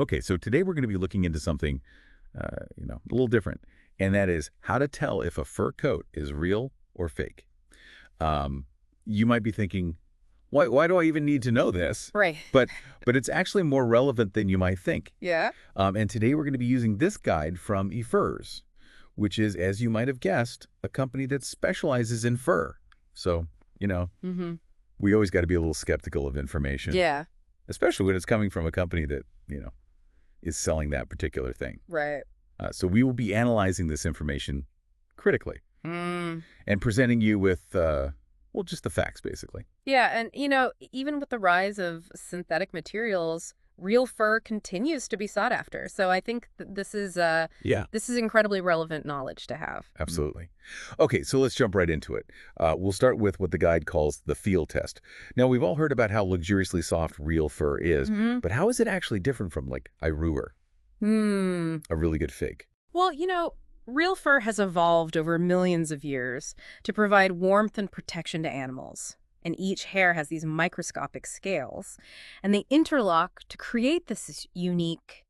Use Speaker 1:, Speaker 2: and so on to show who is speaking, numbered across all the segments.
Speaker 1: Okay, so today we're going to be looking into something, a little different, and that is how to tell if a fur coat is real or fake. Um, you might be thinking, why do I even need to know this?
Speaker 2: Right.
Speaker 1: But but it's actually more relevant than you might think.
Speaker 2: Yeah.
Speaker 1: And today we're going to be using this guide from eFurs, which is, as you might have guessed, a company that specializes in fur. So, you know,
Speaker 2: Mm-hmm.
Speaker 1: we always got to be a little skeptical of information,
Speaker 2: Yeah.
Speaker 1: especially when it's coming from a company that, is selling that particular thing.
Speaker 2: Right.
Speaker 1: So we will be analyzing this information critically
Speaker 2: Mm.
Speaker 1: and presenting you with, just the facts, basically.
Speaker 2: Yeah, and even with the rise of synthetic materials, real fur continues to be sought after. So I think
Speaker 1: Yeah,
Speaker 2: this is incredibly relevant knowledge to have.
Speaker 1: absolutely. Okay, so let's jump right into it. We'll start with what the guide calls the feel test. Now, we've all heard about how luxuriously soft real fur is,
Speaker 2: Mm-hmm.
Speaker 1: but how is it actually different from, like, Iruer,
Speaker 2: Hmm.
Speaker 1: a really good fake?
Speaker 2: Well, real fur has evolved over millions of years to provide warmth and protection to animals. And each hair has these microscopic scales, and they interlock to create this unique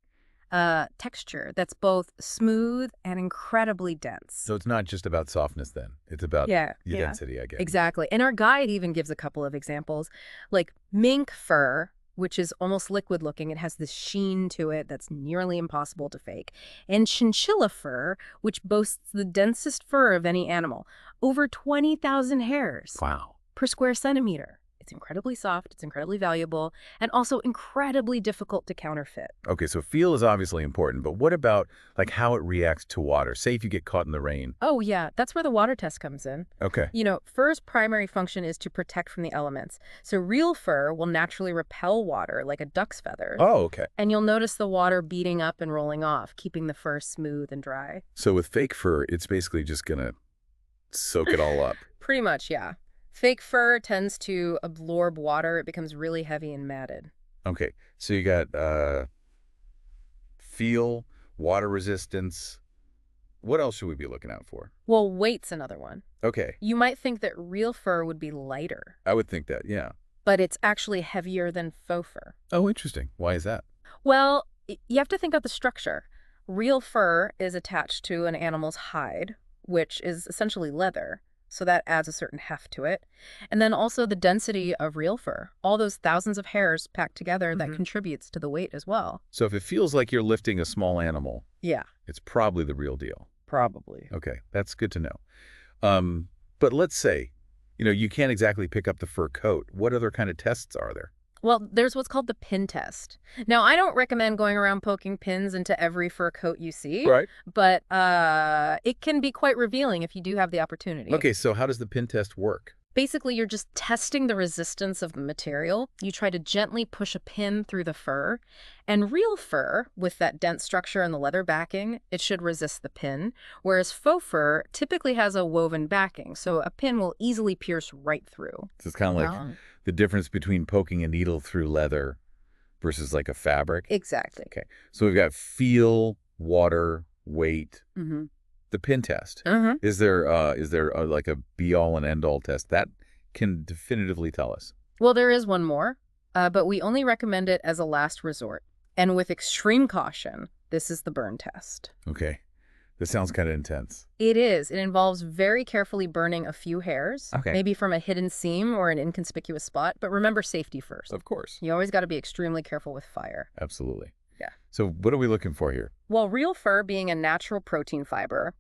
Speaker 2: texture that's both smooth and incredibly dense.
Speaker 1: So it's not just about softness then. It's about
Speaker 2: Yeah,
Speaker 1: the
Speaker 2: yeah,
Speaker 1: density, I get.
Speaker 2: exactly. And our guide even gives a couple of examples, like mink fur, which is almost liquid looking. It has this sheen to it that's nearly impossible to fake. And chinchilla fur, which boasts the densest fur of any animal, over 20,000 hairs
Speaker 1: Wow.
Speaker 2: per square centimeter. It's incredibly soft, it's incredibly valuable, and also incredibly difficult to counterfeit.
Speaker 1: Okay, so feel is obviously important, but what about, like, how it reacts to water? Say if you get caught in the rain.
Speaker 2: Oh, yeah, that's where the water test comes in.
Speaker 1: Okay.
Speaker 2: Fur's primary function is to protect from the elements. So real fur will naturally repel water like a duck's feathers.
Speaker 1: Oh, okay.
Speaker 2: And you'll notice the water beating up and rolling off, keeping the fur smooth and dry.
Speaker 1: So with fake fur, it's basically just gonna soak it all up.
Speaker 2: Pretty much, yeah. Fake fur tends to absorb water. It becomes really heavy and matted.
Speaker 1: Okay, so you got feel, water resistance. What else should we be looking out for?
Speaker 2: Well, weight's another one.
Speaker 1: Okay,
Speaker 2: You might think that real fur would be lighter,
Speaker 1: I would think that, yeah.
Speaker 2: but it's actually heavier than faux fur.
Speaker 1: Oh, interesting. Why is that?
Speaker 2: Well, you have to think of the structure. Real fur is attached to an animal's hide, which is essentially leather, so that adds a certain heft to it. And then also the density of real fur, all those thousands of hairs packed together that
Speaker 1: Mhm.
Speaker 2: contributes to the weight as well.
Speaker 1: So if it feels like you're lifting a small animal,
Speaker 2: Yeah,
Speaker 1: it's probably the real deal.
Speaker 2: probably.
Speaker 1: Okay, that's good to know. But let's say, you can't exactly pick up the fur coat. What other kind of tests are there?
Speaker 2: Well, there's what's called the pin test. Now, I don't recommend going around poking pins into every fur coat you see,
Speaker 1: Right.
Speaker 2: but it can be quite revealing if you do have the opportunity.
Speaker 1: Okay, so how does the pin test work?
Speaker 2: Basically, you're just testing the resistance of the material. You try to gently push a pin through the fur. And real fur, with that dense structure and the leather backing, it should resist the pin. Whereas faux fur typically has a woven backing, so a pin will easily pierce right through.
Speaker 1: So it's kind of like
Speaker 2: Oh.
Speaker 1: the difference between poking a needle through leather versus like a fabric.
Speaker 2: Exactly.
Speaker 1: Okay, so we've got feel, water, weight,
Speaker 2: Mm-hmm.
Speaker 1: the pin test.
Speaker 2: Uh-huh.
Speaker 1: Is there like a be-all and end-all test that can definitively tell us?
Speaker 2: Well, there is one more, but we only recommend it as a last resort. And with extreme caution, this is the burn test.
Speaker 1: Okay, this sounds kind of intense.
Speaker 2: It is. It involves very carefully burning a few hairs,
Speaker 1: Okay.
Speaker 2: maybe from a hidden seam or an inconspicuous spot. But remember safety first.
Speaker 1: Of course.
Speaker 2: You always got to be extremely careful with fire.
Speaker 1: Absolutely.
Speaker 2: Yeah.
Speaker 1: So what are we looking for here?
Speaker 2: Well, real fur, being a natural protein fiber,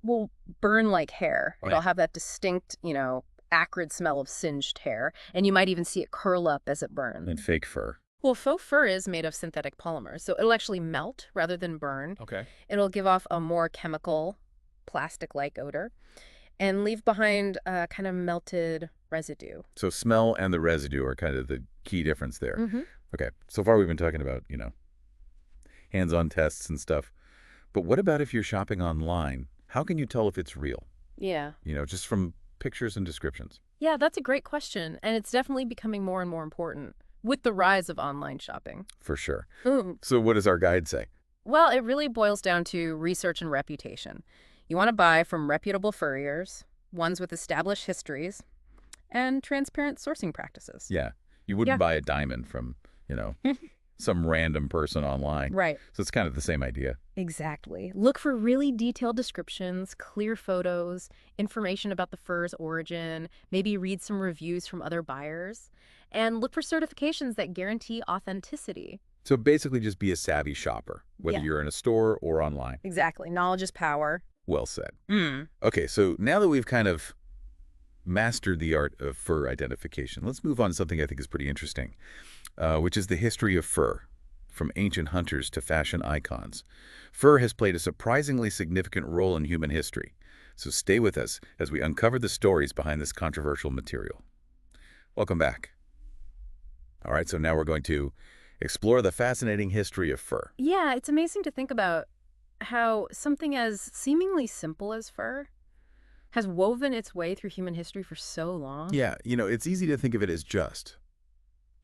Speaker 2: will burn like hair.
Speaker 1: Right.
Speaker 2: It'll have that distinct, acrid smell of singed hair. And you might even see it curl up as it burns.
Speaker 1: And fake fur.
Speaker 2: Well, faux fur is made of synthetic polymers, so it'll actually melt rather than burn.
Speaker 1: Okay.
Speaker 2: It'll give off a more chemical, plastic-like odor and leave behind a kind of melted residue.
Speaker 1: So smell and the residue are kind of the key difference there.
Speaker 2: Mm-hmm.
Speaker 1: Okay. So far we've been talking about, hands-on tests and stuff. But what about if you're shopping online? How can you tell if it's real?
Speaker 2: Yeah.
Speaker 1: Just from pictures and descriptions.
Speaker 2: Yeah, that's a great question, and it's definitely becoming more and more important with the rise of online shopping.
Speaker 1: For sure.
Speaker 2: Ooh.
Speaker 1: So what does our guide say?
Speaker 2: Well, it really boils down to research and reputation. You want to buy from reputable furriers, ones with established histories, and transparent sourcing practices.
Speaker 1: Yeah. You wouldn't
Speaker 2: Yeah.
Speaker 1: buy a diamond from, some random person online.
Speaker 2: Right.
Speaker 1: So it's kind of the same idea.
Speaker 2: Exactly. Look for really detailed descriptions, clear photos, information about the fur's origin, maybe read some reviews from other buyers, and look for certifications that guarantee authenticity.
Speaker 1: So basically just be a savvy shopper, whether
Speaker 2: Yeah.
Speaker 1: you're in a store or online.
Speaker 2: Exactly. Knowledge is power.
Speaker 1: Well said.
Speaker 2: Mm.
Speaker 1: Okay, so now that we've kind of mastered the art of fur identification, let's move on to something I think is pretty interesting, which is the history of fur, from ancient hunters to fashion icons. Fur has played a surprisingly significant role in human history. So stay with us as we uncover the stories behind this controversial material. Welcome back. All right, so now we're going to explore the fascinating history of fur.
Speaker 2: Yeah, it's amazing to think about how something as seemingly simple as fur has woven its way through human history for so long.
Speaker 1: Yeah, it's easy to think of it as just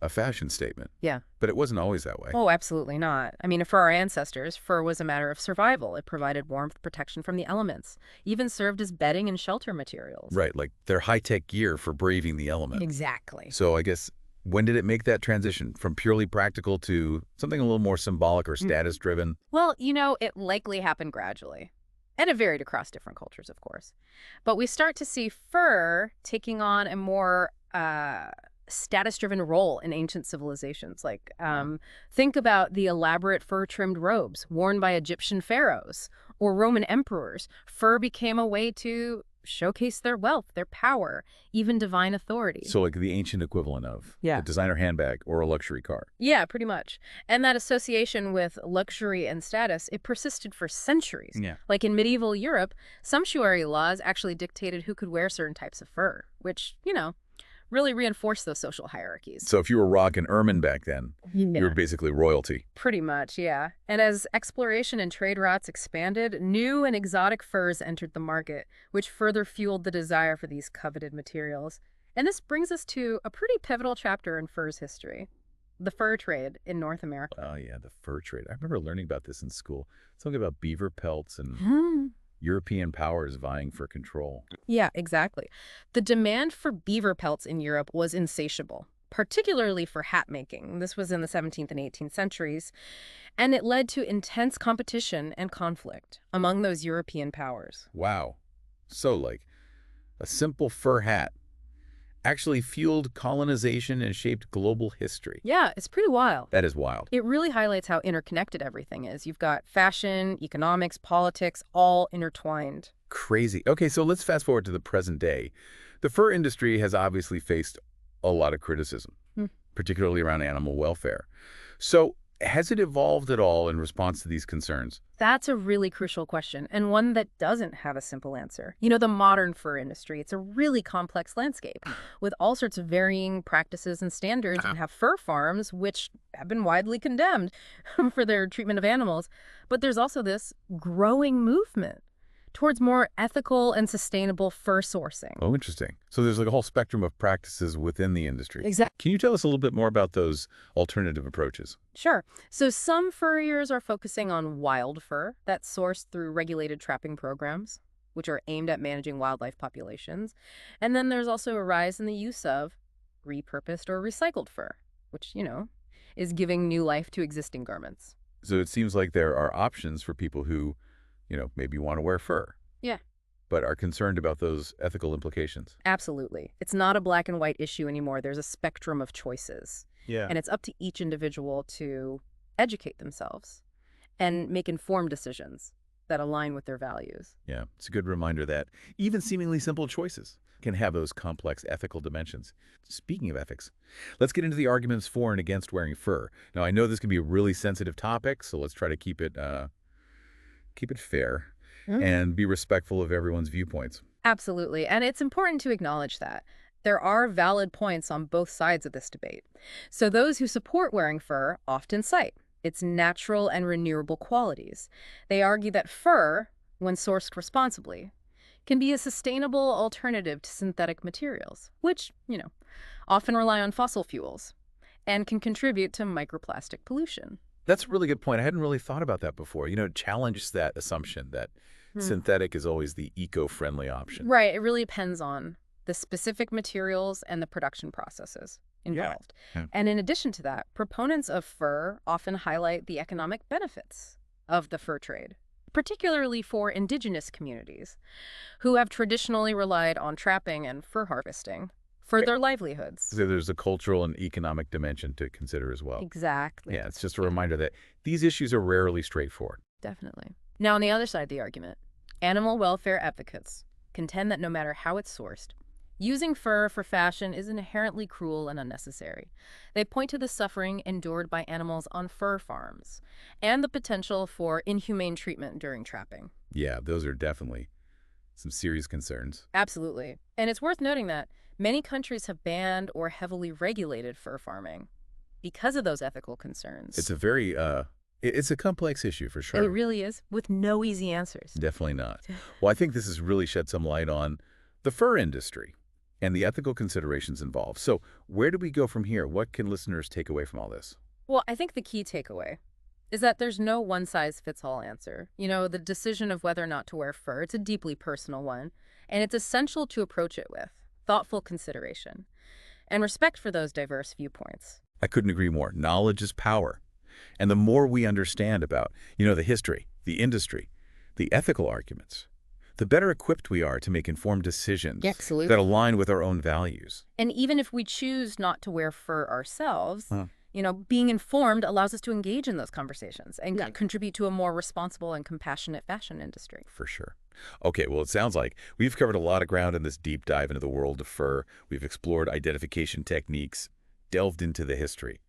Speaker 1: a fashion statement,
Speaker 2: Yeah.
Speaker 1: but it wasn't always that way.
Speaker 2: Oh, absolutely not. I mean, for our ancestors, fur was a matter of survival. It provided warmth, protection from the elements, even served as bedding and shelter materials.
Speaker 1: Right, like their high-tech gear for braving the elements.
Speaker 2: Exactly.
Speaker 1: So I guess, when did it make that transition from purely practical to something a little more symbolic or status-driven?
Speaker 2: Well, it likely happened gradually. And it varied across different cultures, of course. But we start to see fur taking on a more status-driven role in ancient civilizations. Think about the elaborate fur-trimmed robes worn by Egyptian pharaohs or Roman emperors. Fur became a way to showcase their wealth, their power, even divine authority.
Speaker 1: So like the ancient equivalent of a designer handbag or a luxury car.
Speaker 2: Yeah, pretty much. And that association with luxury and status, it persisted for centuries.
Speaker 1: Yeah.
Speaker 2: Like in medieval Europe, sumptuary laws actually dictated who could wear certain types of fur, which, really reinforced those social hierarchies.
Speaker 1: So if you were rocking ermine back then, you were basically royalty.
Speaker 2: Pretty much, yeah. And as exploration and trade routes expanded, new and exotic furs entered the market, which further fueled the desire for these coveted materials. And this brings us to a pretty pivotal chapter in fur's history, the fur trade in North America.
Speaker 1: Oh, yeah, the fur trade. I remember learning about this in school. Something about beaver pelts and European powers vying for control.
Speaker 2: Yeah, exactly. The demand for beaver pelts in Europe was insatiable, particularly for hat making. This was in the 17th and 18th centuries, and it led to intense competition and conflict among those European powers.
Speaker 1: Wow. So like a simple fur hat actually fueled colonization and shaped global history.
Speaker 2: Yeah, it's pretty wild.
Speaker 1: That is wild.
Speaker 2: It really highlights how interconnected everything is. You've got fashion, economics, politics, all intertwined.
Speaker 1: Crazy. Okay, so let's fast forward to the present day. The fur industry has obviously faced a lot of criticism, particularly around animal welfare. So has it evolved at all in response to these concerns?
Speaker 2: That's a really crucial question, and one that doesn't have a simple answer. The modern fur industry, it's a really complex landscape with all sorts of varying practices and standards. You have fur farms, which have been widely condemned for their treatment of animals. But there's also this growing movement towards more ethical and sustainable fur sourcing.
Speaker 1: Oh, interesting. So there's like a whole spectrum of practices within the industry.
Speaker 2: Exactly.
Speaker 1: Can you tell us a little bit more about those alternative approaches?
Speaker 2: Sure. So some furriers are focusing on wild fur that's sourced through regulated trapping programs, which are aimed at managing wildlife populations. And then there's also a rise in the use of repurposed or recycled fur, which, is giving new life to existing garments.
Speaker 1: So it seems like there are options for people who, maybe want to wear fur.
Speaker 2: Yeah.
Speaker 1: But are concerned about those ethical implications.
Speaker 2: Absolutely. It's not a black and white issue anymore. There's a spectrum of choices.
Speaker 1: Yeah.
Speaker 2: And it's up to each individual to educate themselves and make informed decisions that align with their values.
Speaker 1: Yeah, it's a good reminder that even seemingly simple choices can have those complex ethical dimensions. Speaking of ethics, let's get into the arguments for and against wearing fur. Now, I know this can be a really sensitive topic, so let's try to keep it fair and be respectful of everyone's viewpoints.
Speaker 2: Absolutely. And it's important to acknowledge that. There are valid points on both sides of this debate. So those who support wearing fur often cite its natural and renewable qualities. They argue that fur, when sourced responsibly, can be a sustainable alternative to synthetic materials, which, often rely on fossil fuels and can contribute to microplastic pollution.
Speaker 1: That's a really good point. I hadn't really thought about that before. It challenges that assumption that synthetic is always the eco-friendly option.
Speaker 2: Right. It really depends on the specific materials and the production processes.
Speaker 1: Yeah.
Speaker 2: involved.
Speaker 1: Yeah.
Speaker 2: And in addition to that, proponents of fur often highlight the economic benefits of the fur trade, particularly for indigenous communities who have traditionally relied on trapping and fur harvesting for their livelihoods.
Speaker 1: So there's a cultural and economic dimension to consider as well.
Speaker 2: Exactly.
Speaker 1: Yeah, it's just a
Speaker 2: Yeah,
Speaker 1: reminder that these issues are rarely straightforward.
Speaker 2: definitely. Now, on the other side of the argument, animal welfare advocates contend that no matter how it's sourced, using fur for fashion is inherently cruel and unnecessary. They point to the suffering endured by animals on fur farms and the potential for inhumane treatment during trapping.
Speaker 1: Yeah, those are definitely some serious concerns.
Speaker 2: Absolutely. And it's worth noting that many countries have banned or heavily regulated fur farming because of those ethical concerns.
Speaker 1: It's a very, it's a complex issue for
Speaker 2: It
Speaker 1: sure.
Speaker 2: really is, with no easy answers.
Speaker 1: Definitely not. Well, I think this has really shed some light on the fur industry and the ethical considerations involved. So where do we go from here? What can listeners take away from all this?
Speaker 2: Well, I think the key takeaway is that there's no one-size-fits-all answer. The decision of whether or not to wear fur, it's a deeply personal one, and it's essential to approach it with thoughtful consideration and respect for those diverse viewpoints.
Speaker 1: I couldn't agree more. Knowledge is power. And the more we understand about, the history, the industry, the ethical arguments, the better equipped we are to make informed decisions
Speaker 2: Absolutely.
Speaker 1: that align with our own values.
Speaker 2: And even if we choose not to wear fur ourselves,
Speaker 1: Huh.
Speaker 2: being informed allows us to engage in those conversations and contribute to a more responsible and compassionate fashion industry.
Speaker 1: For sure. Okay, well, it sounds like we've covered a lot of ground in this deep dive into the world of fur. We've explored identification techniques, delved into the history,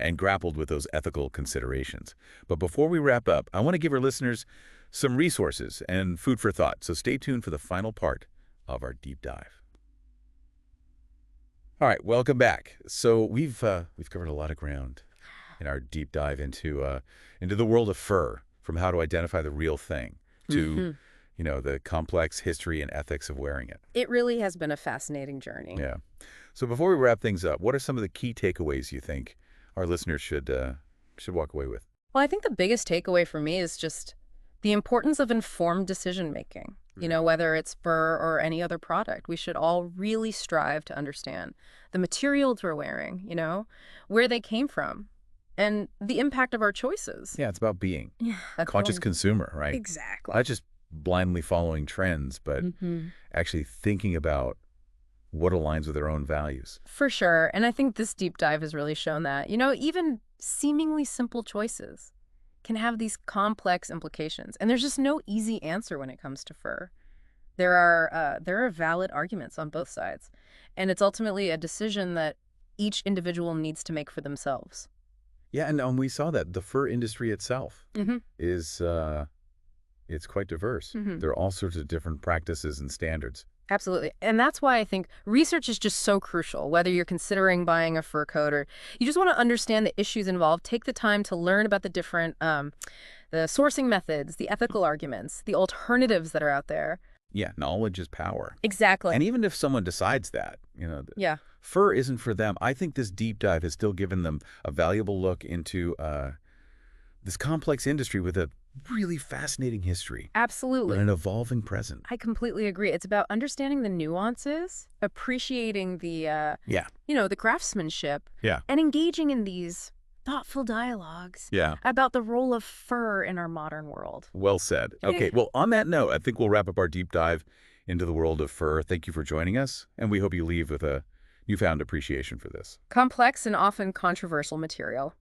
Speaker 1: and grappled with those ethical considerations. But before we wrap up, I want to give our listeners some resources and food for thought, so stay tuned for the final part of our deep dive. All right, welcome back. So we've covered a lot of ground in our deep dive into the world of fur, from how to identify the real thing to the complex history and ethics of wearing it.
Speaker 2: It really has been a fascinating journey.
Speaker 1: Yeah. So before we wrap things up, what are some of the key takeaways you think our listeners should walk away with?
Speaker 2: Well, I think the biggest takeaway for me is just the importance of informed decision-making. Whether it's fur or any other product, we should all really strive to understand the materials we're wearing, where they came from, and the impact of our choices.
Speaker 1: Yeah, it's about being
Speaker 2: Yeah,
Speaker 1: a conscious consumer, right?
Speaker 2: Exactly.
Speaker 1: Not just blindly following trends, but actually thinking about what aligns with our own values.
Speaker 2: For sure. And I think this deep dive has really shown that, even seemingly simple choices can have these complex implications. And there's just no easy answer when it comes to fur. There are valid arguments on both sides. And it's ultimately a decision that each individual needs to make for themselves.
Speaker 1: Yeah, and we saw that the fur industry itself
Speaker 2: Mm-hmm.
Speaker 1: is it's quite diverse. There are all sorts of different practices and standards.
Speaker 2: Absolutely. And that's why I think research is just so crucial, whether you're considering buying a fur coat or you just want to understand the issues involved. Take the time to learn about the different, the sourcing methods, the ethical arguments, the alternatives that are out there.
Speaker 1: Yeah, knowledge is power.
Speaker 2: Exactly.
Speaker 1: And even if someone decides that,
Speaker 2: Yeah.
Speaker 1: fur isn't for them, I think this deep dive has still given them a valuable look into this complex industry with a really fascinating history
Speaker 2: Absolutely.
Speaker 1: and an evolving present.
Speaker 2: I completely agree. It's about understanding the nuances, appreciating the, the craftsmanship, and engaging in these thoughtful dialogues about the role of fur in our modern world.
Speaker 1: Well said. Okay, well, on that note, I think we'll wrap up our deep dive into the world of fur. Thank you for joining us, and we hope you leave with a newfound appreciation for this.
Speaker 2: Complex and often controversial material.